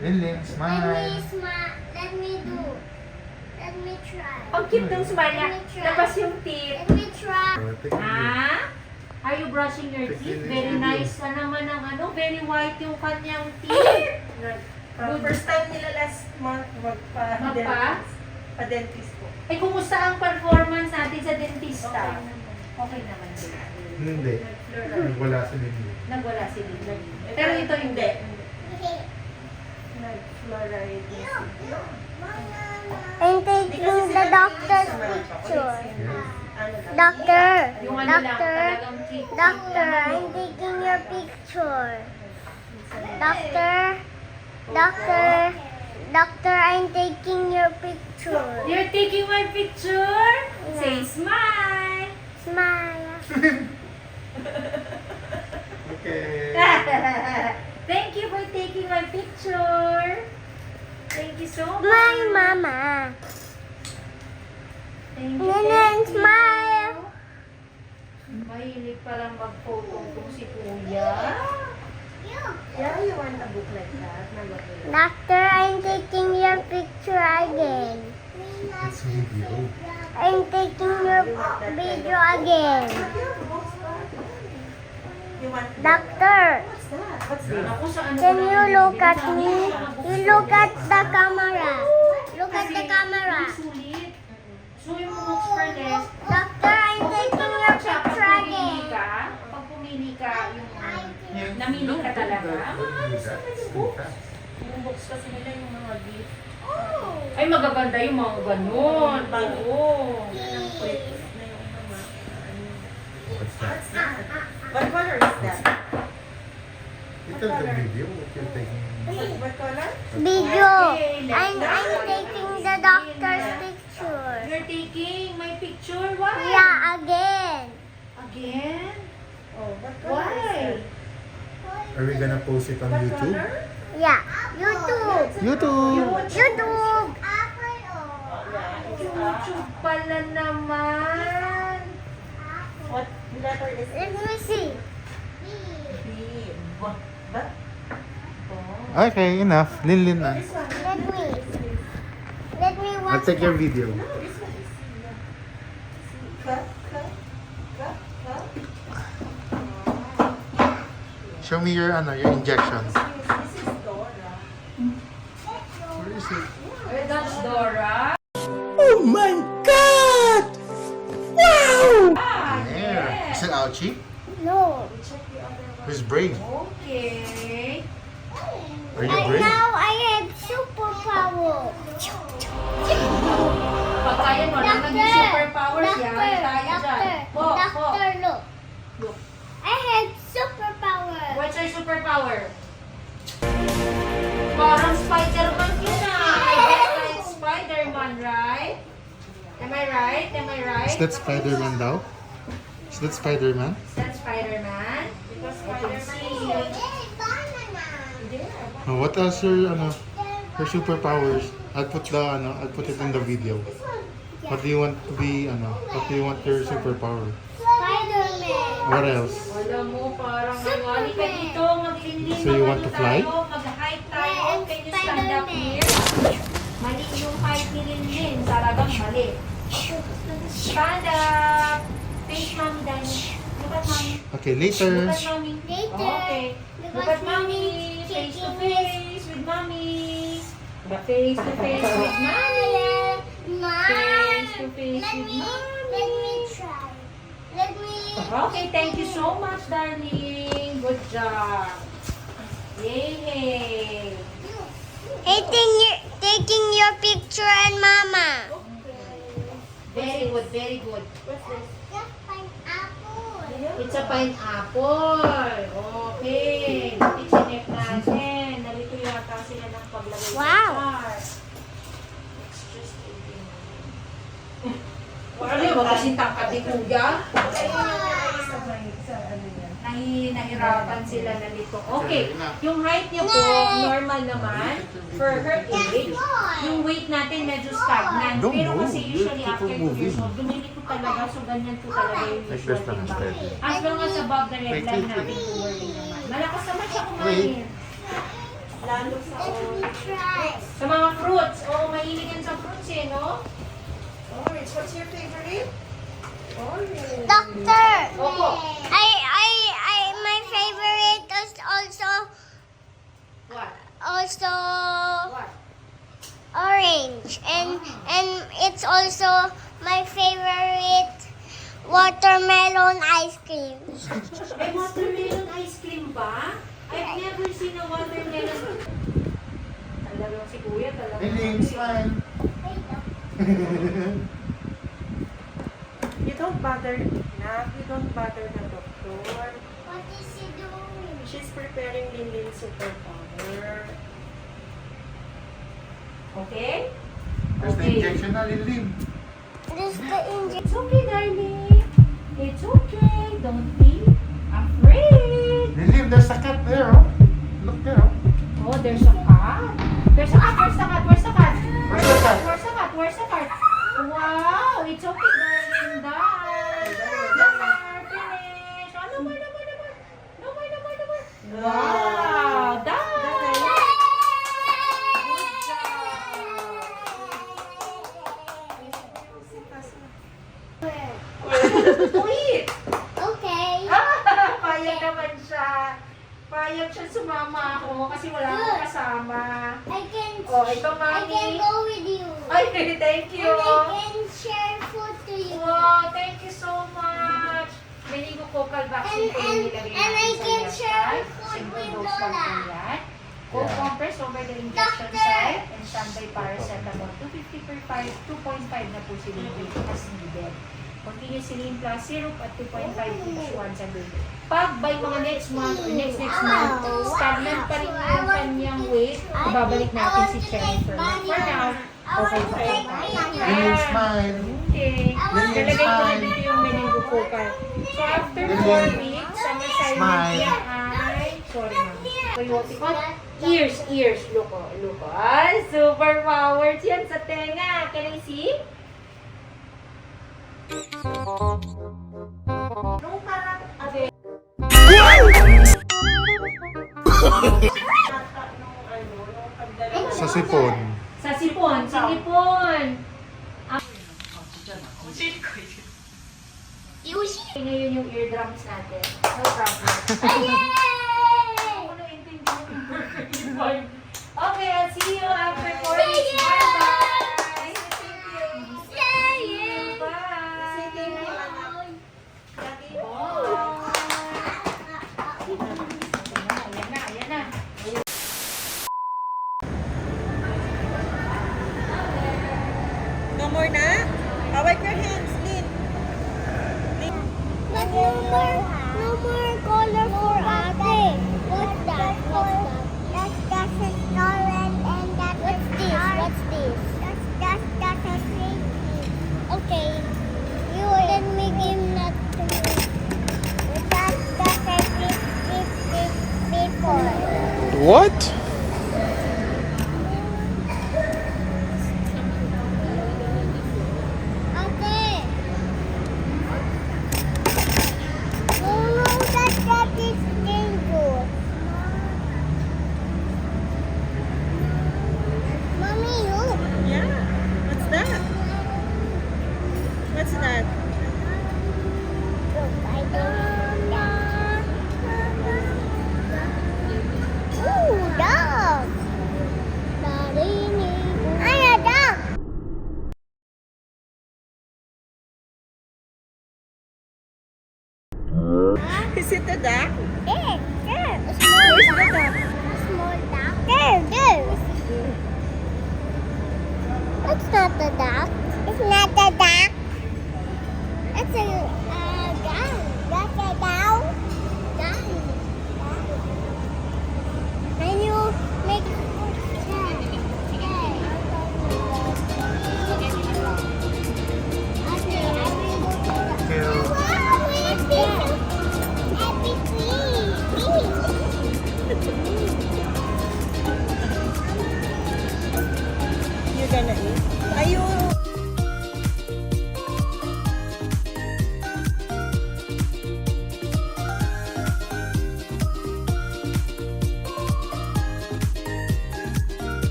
Lilin, Let smile. me smile. Let me do. Let me try. Ang cute ng smile niya. Labas yung teeth. Let me try. Ah? Are you brushing your teeth? Very nice ka naman ang ano. Very white yung kanyang teeth. First time nila last month Magpa? pa-dentist po. Eh, kumusta ang performance natin sa dentista? Okay naman sila. Hindi. Wala si Lilin. Nagwala si Lila. Pero ito hindi. Nag-fluoride. I'm taking the doctor's picture. Doctor. Yung ano lang, Doctor. talagang treat. Doctor, I'm taking your picture. Doctor. Doctor. Doctor, I'm taking your picture. You're taking my picture? Say smile. Smile. Okay. Thank you for taking my picture. Thank you so much. Smile, Mama. Thank you. Nenen, smile. Mahilig palang mag-photo kung si Kuya. Yeah, you want a book like that? Doctor, I'm taking your picture again. It's video. I'm taking your video again. You want Doctor, What's that? What's this? Ako sa ano can ko you lang look yung at sabi me? niya, You look at the camera. Look at the camera. Sulit. So yung books for less. Doctor, I'm taking your picture again. Pag pumili ka, yung namili ka talaga. Maayos naman yung books. Yung books kasi nila yung mga gift. Ay, magaganda yung mga ganun. Oo. What's that? What color is that? Ito the video. What you're taking. What color? Video. I'm taking the doctor's picture. You're taking my picture? Why? Yeah, again. Again? Oh, what color is Why? that? Are we gonna post it on What YouTube? color? Yeah, YouTube. YouTube! YouTube. YouTube pala naman. What letter is Let it? me see. B. But? Oh. Okay, enough. Lilin na. This one. Let me watch. I'll take your video. This one is C. Cut, cut, cut, cut. Show me your your injections. This is Dora. Where is it? That's Dora. Oh my God! Wow! There. Is it ouchie? No. Check the other one. Who's brave? Okay. Are you And brave? now I have superpower. Pag kaya mo lang naging superpowers yan, tayo dyan. Po, po. Doctor, look. Look. I have superpower. What's your superpower? Parang Spider-Man yun like Spider-Man, right? Am I right? Am I right? Is that Spider-Man daw? Is that Spider-Man? Is that Spider-Man? Because Spider-Man is Oh, what else your your superpowers? I'll put I'll put it in the video. What do you want to be what do you want your superpower? Spider-Man. What else? Alam mo, parang nawali ka dito, mag-inling So you want to fly? Mag-height tayo, can you stand up here? Mali yung height ni Linlin, talagang mali. Stand up! Face mommy, Dani. Look at mommy. Okay, later. Look at mommy. Later. Okay. Look at mommy. Face to face with mommy. Face to face with mommy. Face to face Let with me mommy. try. Let me. Okay, thank you so much, darling. Good job. Yay! Taking your picture and mama. Very good, very good. What's this? Just pineapple. It's a pineapple. Okay. I-check natin. Nalito yata sila ng paglagay Wow. sa jar. It's just eating. Ano yun? Kasi tangkad ni Kuya. Nahihirapan sila na dito. Okay. Yung height niyo po, normal naman. For her age, yung weight natin medyo stagnant. Don't Pero move. kasi usually Keep after 2 moving. years old, dumilito talaga. So, ganyan po talaga yung Like usual this lang, timbang. steady. As long as above the red Wait, line wait, natin wait. to worry naman. Malakas naman siya Wait. kumain. Lalo sa orange. Try. Sa mga fruits. Oo, mahilig yan sa fruits eh, no? Orange. What's your favorite? Orange. Doctor. Opo. My favorite is What? also What? orange, and it's also my favorite watermelon ice cream. May watermelon ice cream ba? I've never seen a watermelon. Talagang si Kuya talagang. Liling, smile. You don't bother, Nak. You don't bother the doctor. What is he doing? She's preparing Linlin superpower. Okay? There's the injection na, Liling. This the injection. It's okay, darling. It's okay. Don't be afraid. Liling, there's a cat there, oh. Look there, oh. Oh, there's a cat. There's a cat. Where's the cat? Where's the cat? Where's the cat? Where's the cat? Where's the cat? Wow! It's okay, darling. Done. Finish. Oh, no more, no more, no more. No more, no more, no more. Wow! Done. Wait! Okay. Payag naman siya. Payag siya sumama ako kasi wala akong kasama. I can. Oh, ito, I can Mami. go with you. Ay, thank you. And I can share food to you. Wow, thank you so much. Minigo cocal vaccine ko yung nilagay and I natin can sa share left food side. with Single dose lang Lola. po yan. Cold compress over the injection Doctor. site and standby paracetamol. 250 per 5, 2.5 na po sila as needed. Continuous saline plus syrup at 2.5 each once a day. Pag by mga next month or next month, stagnant pa rin yung kanyang weight, ibabalik natin si Jennifer. For now, okay pa rin tayo. Liling, smile. Okay. Nalagay ko na dito yung meningococcal. So after 4 weeks, ang assignment Smile. niya ay, sorry ma'am. Probiotic. Ears. Look oh. Ay, super powered yan sa tenga. Can I see? Nung parang, Okay. nung pagdala. Sa sipon. Sa sipon. Ngayon yung eardrums natin. No problem. Okay, I'll see you after 4 weeks. Bye-bye. Bye. Ayan na. No more na? Wipe your hands, Lin. But no more color for ate. What's that? That's a scarlet and that's What's this? That's a snake. Okay. You let me give that to me. That's a this before. What? Ate. No, that is dangerous. Mommy, look. Yeah. What's that? What's that? Look, I don't know. Ooh, that.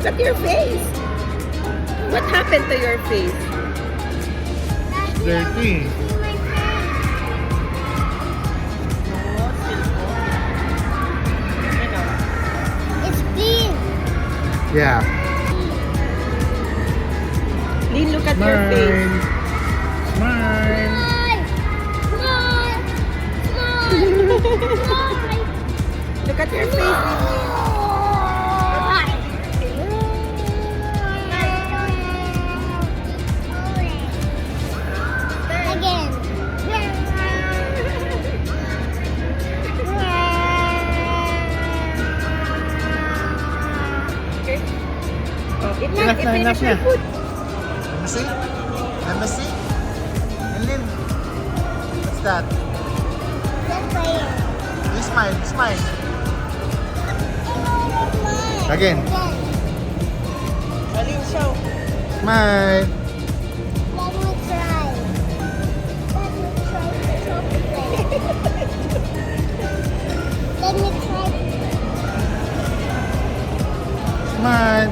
at your face. What happened to your face? Dirty. It's clean. Yeah. Lynn, look at your face. Smile. Smile. Smile. Smile. Look at your face. Again. Oh, it Enough na, enough na. food. Let me see. Let me see. Ellen, what's that? Just playing. You smile, smile. Again. Alin, show. Smile. Let me try. Let me try the chocolate. Let me try. Smile.